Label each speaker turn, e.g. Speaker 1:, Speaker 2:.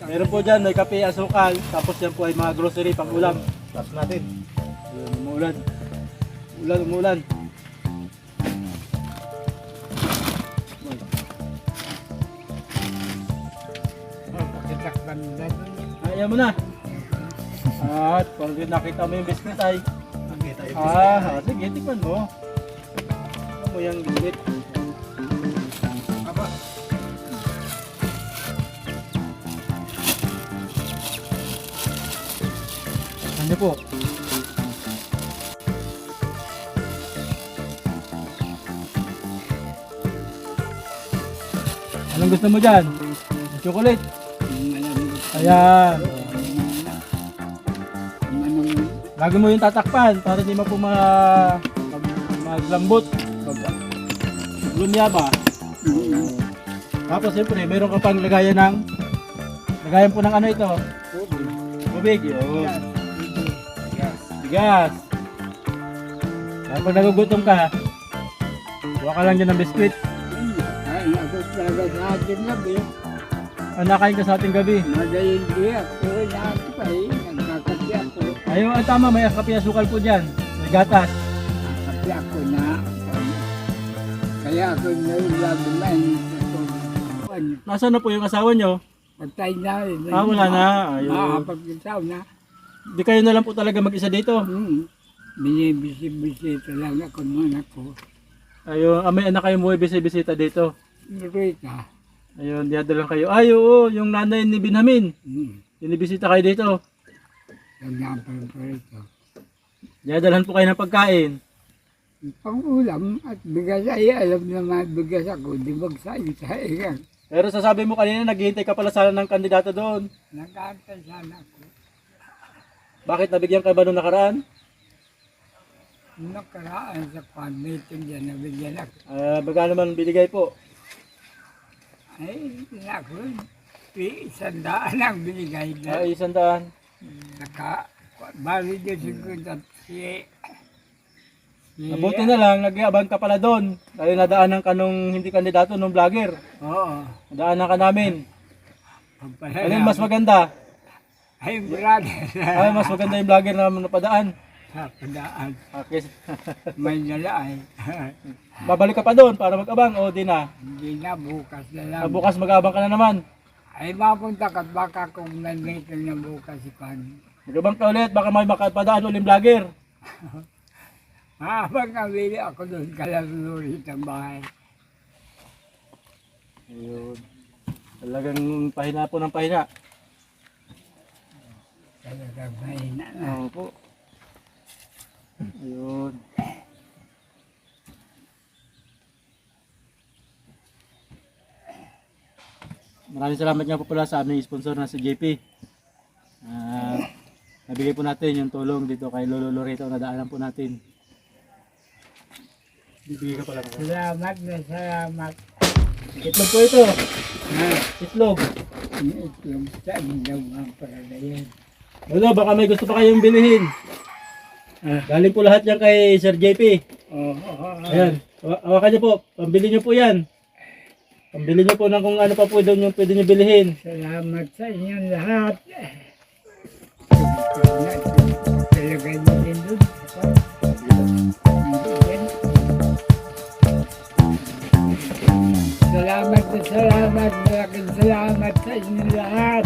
Speaker 1: Meron po dyan, may kape, asukal, tapos yan po ay mga grocery pang ulam. Tapos natin. Ayun, umuulan. Umulan. Ayaw mo na. At kung nakita mo yung biscuit ay sige, tikman mo. Ano mo yung biscuit? Ano po? Anong gusto mo dyan? Chocolate? Ayan. Lagi mo yung tatakpan para hindi mo po maglambot. Lumyaba. Tapos siyempre, meron ka pang lagayan po ng ano ito? Tubig. Bigas. Kapag nagugutom ka, huwag ka lang dyan ng biskuit.
Speaker 2: Ay, ako talaga sa akin gabi.
Speaker 1: Nakain ka sa ating gabi.
Speaker 2: Madayin di ako. Lahat pa eh. Nagkakapi ako.
Speaker 1: Ayun, tama, may kape asukal po dyan. May gatas.
Speaker 2: Nagkakapi ako na. Kaya ako nailabunan.
Speaker 1: Nasaan na po yung asawa nyo?
Speaker 2: Patay na.
Speaker 1: Wala na. Ayun.
Speaker 2: Nakakapagkitaw na.
Speaker 1: Di kayo na lang po talaga mag-isa dito.
Speaker 2: Binibisi-bisita lang ako muna ko.
Speaker 1: Ayun, may anak kayong buhay bisita dito.
Speaker 2: Rita.
Speaker 1: Ayun, dinadalan kayo. Oo, yung nanay ni Binhamin. Binibisita kayo dito.
Speaker 2: Nagnapan pa rito.
Speaker 1: Dinadalan po kayo ng pagkain.
Speaker 2: Pang-ulam at bigas ay alam naman bigas ako. Di magsaing-saing.
Speaker 1: Pero sasabi mo kanina, naghihintay ka pala sana ng kandidato doon.
Speaker 2: Nag-aantay sana ako.
Speaker 1: Bakit nabigyan ka ba nung nakaraan?
Speaker 2: Nakaraan sa pan-meeting dyan, nabigyan ako.
Speaker 1: Baga naman binigay po.
Speaker 2: Ay, ako, 100 ang binigay na.
Speaker 1: 100.
Speaker 2: Bali din siguro
Speaker 1: Mabuti na lang, nag-iabang ka pala doon. Dahil nadaanan ka nung hindi kandidato, nung vlogger.
Speaker 2: Oo.
Speaker 1: Nadaanan ka namin. Alin mas maganda?
Speaker 2: Ay, brother.
Speaker 1: Ay, mas maganda yung vlogger na napadaan.
Speaker 2: Sa padaan.
Speaker 1: Okay.
Speaker 2: May nala ay.
Speaker 1: Babalik ka pa doon para mag-abang o di na?
Speaker 2: Hindi na, bukas na lang.
Speaker 1: Bukas mag-abang ka na naman.
Speaker 2: Ay, mapunta ka baka kung nandito na bukas si Pan.
Speaker 1: Mag-abang ka ulit, baka may makapadaan ulit vlogger.
Speaker 2: Habang nabili ako doon, kalalurit ang bahay.
Speaker 1: Ayun. Talagang pahina po ng pahina.
Speaker 2: Talagang mahina na.
Speaker 1: Oo po. Ayun. Maraming salamat nga po pala sa aming sponsor na si JP. Nabigay po natin yung tulong dito kay Lolo Loreto na daanan po natin. Bibigay ka pala.
Speaker 2: Salamat na salamat.
Speaker 1: Itlog po ito. Itlog.
Speaker 2: Itlog sa indaw ang paralayan.
Speaker 1: Lolo, baka may gusto pa kayong bilhin. Galing po lahat yan kay Sir JP. Ayan. Hawakan niyo po. Pambili niyo po yan. Pambili niyo po ng kung ano pa po doon yung pwede niyo bilhin.
Speaker 2: Salamat sa inyong lahat. Talagay mo din doon. Salamat na salamat. Malaking salamat sa inyong lahat.